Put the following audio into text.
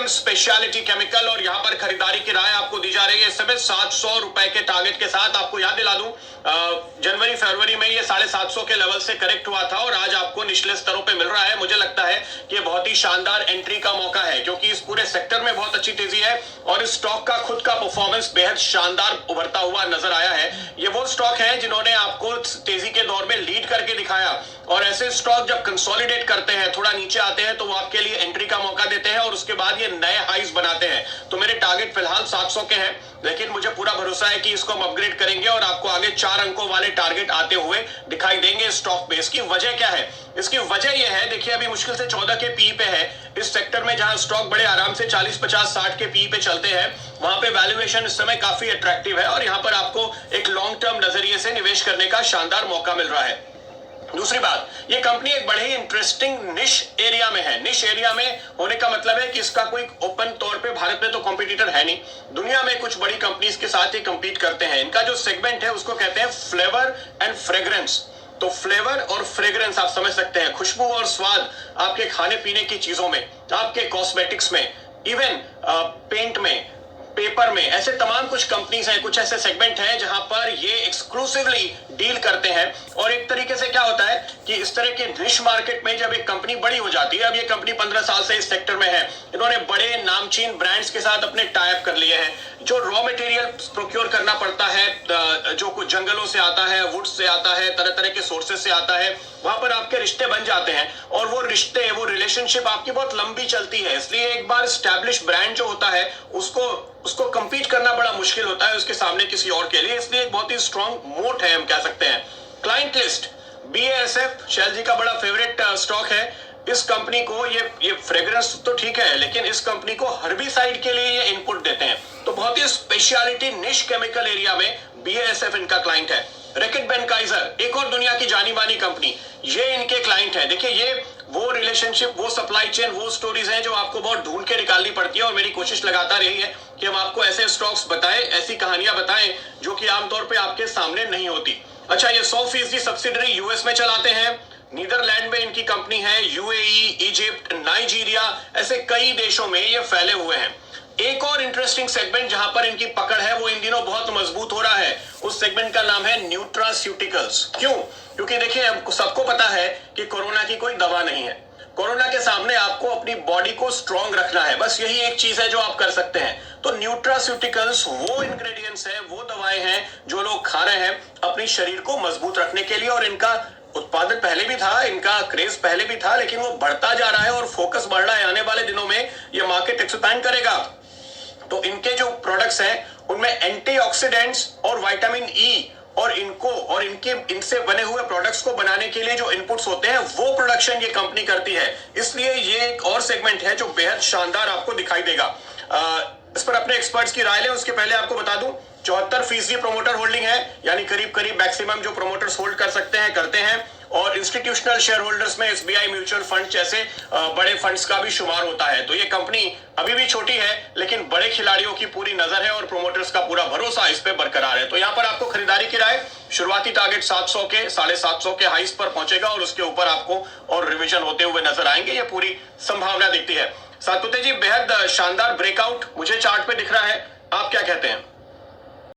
Speciality chemical, और यहां पर खरीदारी की राय आपको दी जा रही है इस समय 700 रुपए के टारगेट के साथ। आपको याद दिला दूं, जनवरी फरवरी में ये 750 के लेवल से करेक्ट हुआ था और आज आपको निचले स्तरों पे मिल रहा है। मुझे लगता है कि ये बहुत ही शानदार एंट्री का मौका है, क्योंकि इस पूरे सेक्टर में बहुत अच्छी तेजी है और इस स्टॉक का खुद का परफॉर्मेंस बेहद शानदार उभरता हुआ नजर आया है। ये वो स्टॉक है जिन्होंने आपको तेजी के दौर में लीड करके दिखाया, और ऐसे स्टॉक जब कंसोलिडेट करते हैं, थोड़ा नीचे आते हैं, तो वो आपके लिए एंट्री का मौका देते हैं और उसके बाद ये नए हाइज बनाते हैं। तो मेरे टारगेट फिलहाल 700 के हैं, लेकिन मुझे पूरा भरोसा है कि इसको हम अपग्रेड करेंगे और आपको आगे 4 अंकों वाले टारगेट आते हुए दिखाई देंगे स्टॉक पे। इसकी वजह क्या है? इसकी वजह यह है, देखिए अभी मुश्किल से 14 के पी पे है इस सेक्टर में, जहां स्टॉक बड़े आराम से 40, 50, 60 के पी पे चलते हैं, वहां पे वैल्यूएशन इस समय काफी अट्रैक्टिव है और यहां पर आपको एक लॉन्ग टर्म नजरिए से निवेश करने का शानदार मौका मिल रहा है। दूसरी बात, ये कंपनी एक बड़े ही इंटरेस्टिंग निश एरिया में है। निश एरिया में होने का मतलब है कि इसका कोई ओपन तौर पे भारत में तो कॉम्पिटिटर है नहीं, दुनिया में कुछ बड़ी कंपनीज के साथ ही कंपीट करते हैं। इनका जो सेगमेंट है उसको कहते हैं फ्लेवर एंड फ्रेग्रेंस। तो फ्लेवर और फ्रेग्रेंस आप समझ सकते हैं, खुशबू और स्वाद आपके खाने पीने की चीजों में, आपके कॉस्मेटिक्स में, इवन पेंट में, पेपर में, ऐसे तमाम कुछ कंपनीज हैं, कुछ ऐसे सेगमेंट हैं जहां पर ये एक्सक्लूसिवली डील करते हैं। और एक तरीके से क्या होता है कि इस तरह के निश मार्केट में जब एक कंपनी बड़ी हो जाती है, अब ये कंपनी 15 साल से इस सेक्टर में है, इन्होंने बड़े नामचीन ब्रांड्स के साथ अपने टाई अप कर लिए हैं। जो रॉ मटेरियल प्रोक्योर करना पड़ता है, जो कुछ जंगलों से आता है, वुड से आता है, तरह तरह के सोर्सेज से आता है, वहां पर आपके रिश्ते बन जाते हैं और वो रिश्ते, वो रिलेशनशिप आपकी बहुत लंबी चलती है। इसलिए एक बार स्टैब्लिश ब्रांड जो होता है उसको कंपीट करना बड़ा मुश्किल होता है उसके सामने किसी और के लिए, इसलिए एक बहुत ही स्ट्रॉन्ग मोट है हम कह सकते हैं। क्लाइंट लिस्ट, BASF शैल जी का बड़ा फेवरेट स्टॉक है। इस कंपनी को ये फ्रेग्रेंस तो ठीक है, लेकिन इस कंपनी को हर्बिसाइड के लिए ये इनपुट देते हैं, तो बहुत ही स्पेशलिटी निश केमिकल एरिया में BASF इनका क्लाइंट है। रैकेट बेनकाइजर, एक और दुनिया की जानी मानी कंपनी, ये इनके क्लाइंट है। देखिए ये वो रिलेशनशिप, वो सप्लाई चेन, वो स्टोरीज हैं जो आपको बहुत ढूंढ के निकालनी पड़ती है, और मेरी कोशिश लगातार यही है कि हम आपको ऐसे स्टॉक्स बताएं, ऐसी कहानियां बताएं जो कि आमतौर पे आपके सामने नहीं होती। अच्छा, ये 100% सब्सिडरी यूएस में चलाते हैं, नीदरलैंड में इनकी कंपनी है, UAE, इजिप्ट, नाइजीरिया, ऐसे कई देशों में ये फैले हुए हैं। एक और इंटरेस्टिंग सेगमेंट जहां पर इनकी पकड़ है वो इन दिनों बहुत मजबूत हो रहा है, उस सेगमेंट का नाम है न्यूट्रास्यूटिकल्स। क्यों? क्योंकि देखिए सबको पता है कि कोरोना की कोई दवा नहीं है। कोरोना के सामने आपको अपनी बॉडी को स्ट्रांग रखना है, बस यही एक चीज है जो आप कर सकते हैं। तो न्यूट्रास्यूटिकल्स वो इंग्रेडिएंट्स हैं, वो दवाएं हैं जो लोग खा रहे हैं अपने शरीर को मजबूत रखने के लिए, और इनका उत्पादन पहले भी था, इनका क्रेज पहले भी था, लेकिन वो बढ़ता जा रहा है और फोकस बढ़ रहा है। आने वाले दिनों में ये मार्केट एक्सपैंड करेगा। तो इनके जो प्रोडक्ट्स हैं उनमें एंटीऑक्सीडेंट्स और विटामिन ई और इनसे बने हुए प्रोडक्ट्स को बनाने के लिए जो इनपुट्स होते हैं वो प्रोडक्शन ये कंपनी करती है। इसलिए ये एक और सेगमेंट है जो बेहद शानदार आपको दिखाई देगा। इस पर अपने एक्सपर्ट्स की राय लें, उसके पहले आपको बता दूं 74% प्रोमोटर होल्डिंग है, यानी करीब करीब मैक्सिमम जो प्रोमोटर्स होल्ड कर सकते हैं करते हैं, और इंस्टीट्यूशनल शेयर होल्डर्स में SBI म्यूचुअल फंड जैसे बड़े फंड्स का भी शुमार होता है। तो ये कंपनी अभी भी छोटी है, लेकिन बड़े खिलाड़ियों की पूरी नजर है और प्रोमोटर्स का पूरा भरोसा इस पे बरकरार है। तो यहाँ पर आपको खरीदारी की राय, शुरुआती टारगेट 700 के 750 के हाइस पर पहुंचेगा और उसके ऊपर आपको और रिविजन होते हुए नजर आएंगे, ये पूरी संभावना दिखती है। सातपुते जी, बेहद शानदार ब्रेकआउट मुझे चार्ट पे दिख रहा है, आप क्या कहते हैं?